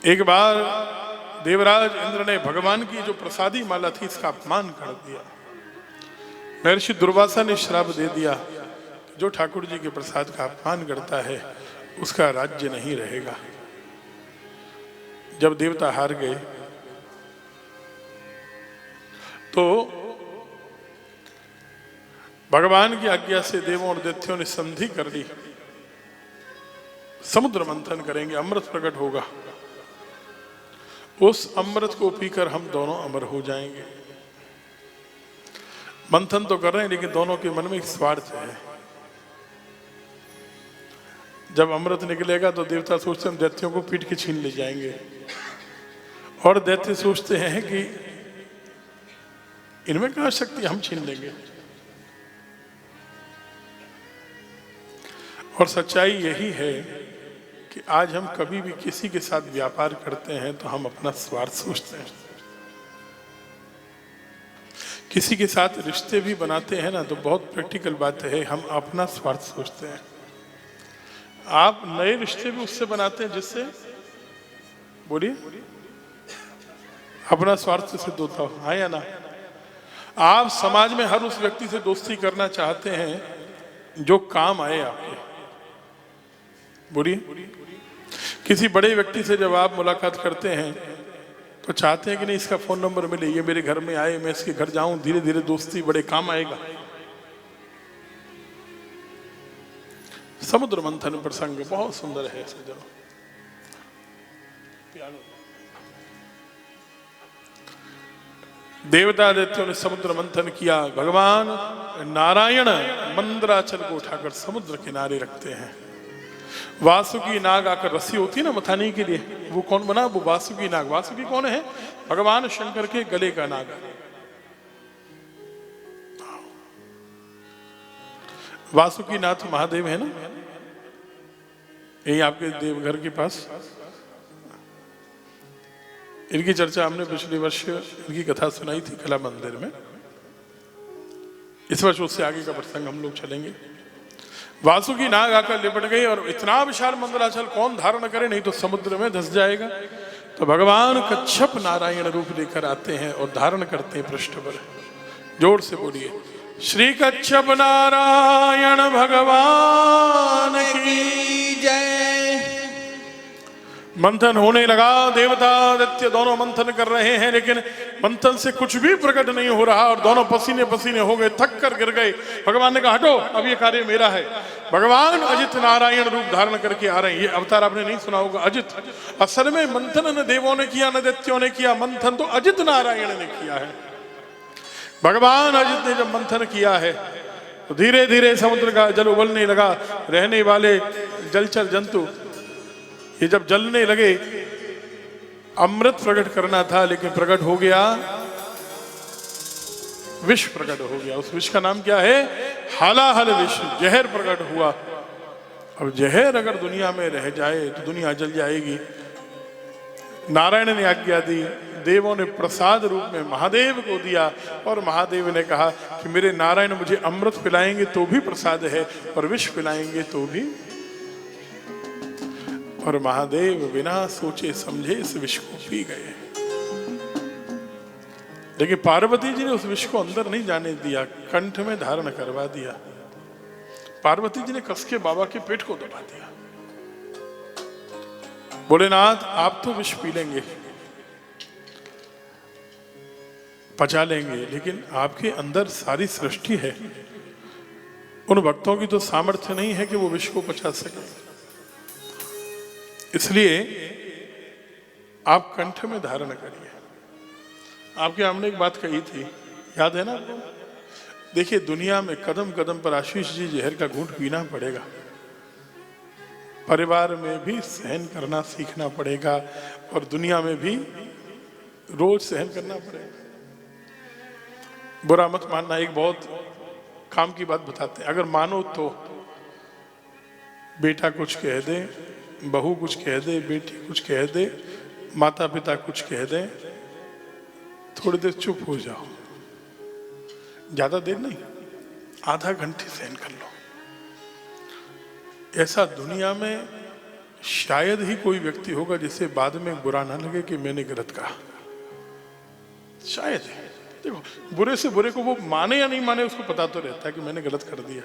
एक बार देवराज इंद्र ने भगवान की जो प्रसादी माला थी इसका अपमान कर दिया। महर्षि दुर्वासा ने श्राप दे दिया, जो ठाकुर जी के प्रसाद का अपमान करता है उसका राज्य नहीं रहेगा। जब देवता हार गए तो भगवान की आज्ञा से देवों और दैत्यों ने संधि कर ली, समुद्र मंथन करेंगे, अमृत प्रकट होगा, उस अमृत को पीकर हम दोनों अमर हो जाएंगे। मंथन तो कर रहे हैं लेकिन दोनों के मन में एक स्वार्थ है। जब अमृत निकलेगा तो देवता सोचते हैं हम दैत्यों को पीट के छीन ले जाएंगे, और दैत्य सोचते हैं कि इनमें कहां शक्ति, हम छीन लेंगे। और सच्चाई यही है कि आज हम कभी भी किसी के साथ व्यापार करते हैं तो हम अपना स्वार्थ सोचते हैं। किसी के साथ रिश्ते भी बनाते हैं ना तो बहुत प्रैक्टिकल बात है, हम अपना स्वार्थ सोचते हैं। आप नए रिश्ते भी उससे बनाते हैं जिससे, बोलिए, अपना स्वार्थ से होता हो, हाँ या ना। आप समाज में हर उस व्यक्ति से दोस्ती करना चाहते हैं जो काम आए आपके, बोलिए। किसी बड़े व्यक्ति से जब आप मुलाकात करते हैं तो चाहते हैं कि नहीं इसका फोन नंबर मिले, ये मेरे घर में आए, मैं इसके घर जाऊं, धीरे धीरे दोस्ती बड़े काम आएगा। समुद्र मंथन प्रसंग बहुत सुंदर है सज्जनों। देवता दैत्यों ने समुद्र मंथन किया। भगवान नारायण मंदराचल को उठाकर समुद्र किनारे रखते हैं। वासुकी नाग आकर, रस्सी होती है ना मथाने के लिए, वो कौन बना? वो वासुकी नाग। वासुकी कौन है? भगवान शंकर के गले का नाग। वासुकी नाथ महादेव है ना, यही आपके देवघर के पास। इनकी चर्चा हमने पिछले वर्ष इनकी कथा सुनाई थी कला मंदिर में। इस वर्ष उससे आगे का प्रसंग हम लोग चलेंगे। वासुकी नाग आकर लिपट गई और इतना विशाल मंदराचल कौन धारण करे, नहीं तो समुद्र में धंस जाएगा। तो भगवान कच्छप नारायण रूप लेकर आते हैं और धारण करते हैं पृष्ठ पर। जोर से बोलिए, श्री कच्छप नारायण भगवान की जय। मंथन होने लगा। देवता दैत्य दोनों मंथन कर रहे हैं, लेकिन मंथन से कुछ भी प्रकट नहीं हो रहा और दोनों पसीने पसीने हो गए, थक कर गिर गए। भगवान ने कहा हटो, अब ये कार्य मेरा है। भगवान अजित नारायण रूप धारण करके आ रहे हैं। ये अवतार आपने नहीं सुना होगा, अजित। असल में मंथन न देवों ने किया न दैत्यों ने किया, मंथन तो अजित नारायण ने किया है। भगवान अजित ने जब मंथन किया है तो धीरे धीरे समुद्र का जल उबलने लगा। रहने वाले जलचर जंतु ये जब जलने लगे, अमृत प्रकट करना था लेकिन प्रकट हो गया विष प्रकट हो गया। उस विष का नाम क्या है? हालाहल विष, जहर प्रकट हुआ। अब जहर अगर दुनिया में रह जाए तो दुनिया जल जाएगी। नारायण ने आज्ञा दी, देवों ने प्रसाद रूप में महादेव को दिया और महादेव ने कहा कि मेरे नारायण मुझे अमृत पिलाएंगे तो भी प्रसाद है और विष पिलाएंगे तो भी। और महादेव बिना सोचे समझे इस विष को पी गए। लेकिन पार्वती जी ने उस विष को अंदर नहीं जाने दिया, कंठ में धारण करवा दिया। पार्वती जी ने कस के बाबा के पेट को दबा दिया। भोलेनाथ आप तो विष पी लेंगे, पचा लेंगे, लेकिन आपके अंदर सारी सृष्टि है। उन भक्तों की तो सामर्थ्य नहीं है कि वो विष को पचा सके। इसलिए आप कंठ में धारण करिए। आपके हमने एक बात कही थी, याद है ना आपको? देखिए दुनिया में कदम कदम पर आशीष जी जहर का घूंट पीना पड़ेगा। परिवार में भी सहन करना सीखना पड़ेगा और दुनिया में भी रोज सहन करना पड़ेगा। बुरा मत मानना, एक बहुत काम की बात बताते हैं। अगर मानो तो बेटा कुछ कह दे, बहू कुछ कह दे, बेटी कुछ कह दे, माता पिता कुछ कह दे, थोड़ी देर चुप हो जाओ। ज्यादा देर नहीं, आधा घंटे सहन कर लो। ऐसा दुनिया में शायद ही कोई व्यक्ति होगा जिसे बाद में बुरा ना लगे कि मैंने गलत कहा। शायद ही। देखो, बुरे से बुरे को वो माने या नहीं माने उसको पता तो रहता है कि मैंने गलत कर दिया।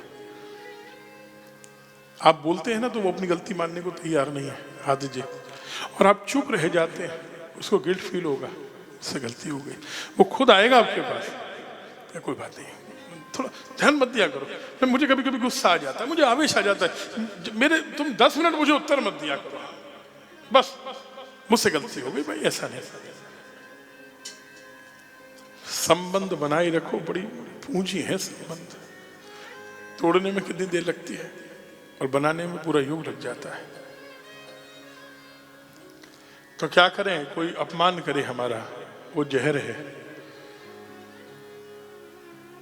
आप बोलते हैं ना तो वो अपनी गलती मानने को तैयार नहीं है, हाथ दीजिए। और आप चुप रह जाते हैं, उसको गिल्ट फील होगा, उससे गलती हो गई। वो खुद आएगा आपके पास, कोई बात नहीं, थोड़ा ध्यान मत दिया करो। मुझे कभी कभी गुस्सा आ जाता है, मुझे आवेश आ जाता है, मेरे तुम 10 मिनट मुझे उत्तर मत दिया करो, बस मुझसे गलती हो गई भाई, ऐसा नहीं। संबंध बनाए रखो, बड़ी पूंजी है संबंध। तोड़ने में कितनी देर लगती है और बनाने में पूरा युग लग जाता है। तो क्या करें, कोई अपमान करे हमारा, वो जहर है।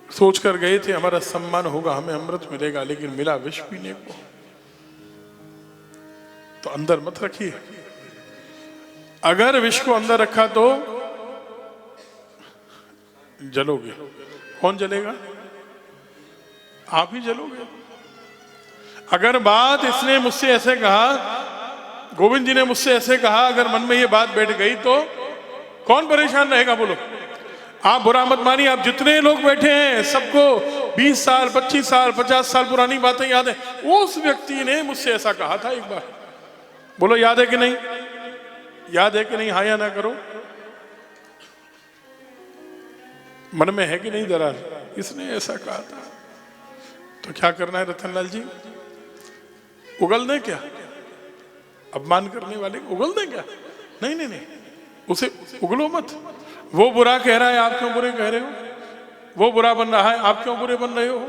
सोच कर गए थे हमारा सम्मान होगा, हमें अमृत मिलेगा, लेकिन मिला विष पीने को। तो अंदर मत रखिए। अगर विष को अंदर रखा तो जलोगे। कौन जलेगा? आप ही जलोगे। अगर बात इसने मुझसे ऐसे कहा, गोविंद जी ने मुझसे ऐसे कहा, अगर मन में ये बात बैठ गई तो कौन परेशान रहेगा? बोलो। आप बुरा मत मानिए, आप जितने लोग बैठे हैं सबको 20 साल 25 साल 50 साल पुरानी बातें याद है। उस व्यक्ति ने मुझसे ऐसा कहा था एक बार। बोलो याद है कि नहीं? याद है कि नहीं? हाँ या ना करो। मन में है कि नहीं दरार? इसने ऐसा कहा था। तो क्या करना है रतनलाल जी? उगल दें क्या? अपमान करने वाले को उगल दें क्या? नहीं नहीं नहीं, उसे उगलो मत। वो बुरा कह रहा है, आप क्यों बुरे कह रहे हो? वो बुरा बन रहा है, आप क्यों बुरे बन रहे हो?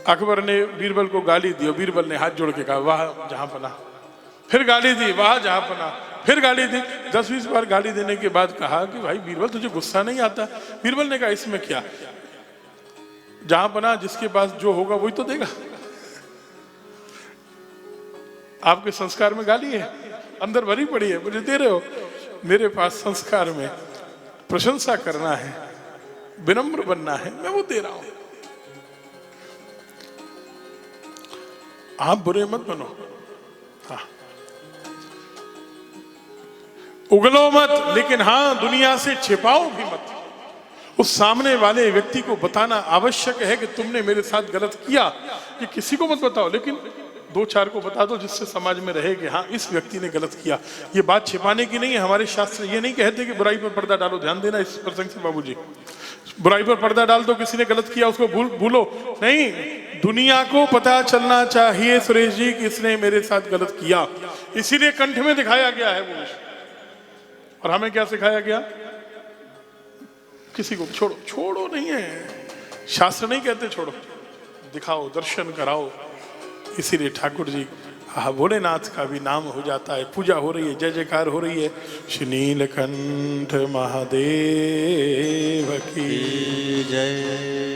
अकबर ने बीरबल को गाली दी, बीरबल ने हाथ जोड़ के कहा वाह जहां पना। फिर गाली दी, वाह जहां पना। फिर गाली दी। 10-20 बार गाली देने के बाद कहा कि भाई बीरबल तुझे गुस्सा नहीं आता? बीरबल ने कहा इसमें क्या, जहां पना जिसके पास जो होगा वही तो देगा। आपके संस्कार में गाली है, अंदर भरी पड़ी है, मुझे दे रहे हो। मेरे पास संस्कार में प्रशंसा करना है, विनम्र बनना है, मैं वो दे रहा हूं। आप बुरे मत बनो। हाँ, उगलो मत, लेकिन हाँ दुनिया से छिपाओ भी मत। उस सामने वाले व्यक्ति को बताना आवश्यक है कि तुमने मेरे साथ गलत किया। ये किसी को मत बताओ, लेकिन 2-4 को बता दो जिससे समाज में रहे कि हाँ इस व्यक्ति ने गलत किया। ये बात छिपाने की नहीं है। हमारे शास्त्र ये नहीं कहते कि बुराई पर पर्दा डालो। ध्यान देना इस प्रसंग से बाबूजी, बुराई पर पर्दा डाल दो, किसी ने गलत किया उसको भूलो नहीं। दुनिया को पता चलना चाहिए सुरेश जी कि इसने मेरे साथ गलत किया, इसीलिए कंठ में दिखाया गया है वो। और हमें क्या सिखाया गया? किसी को छोड़ो नहीं है, शास्त्र नहीं कहते छोड़ो, दिखाओ, दर्शन कराओ। इसीलिए ठाकुर जी भोलेनाथ का भी नाम हो जाता है, पूजा हो रही है, जय जयकार हो रही है। श्री नीलकंठ महादेव की जय।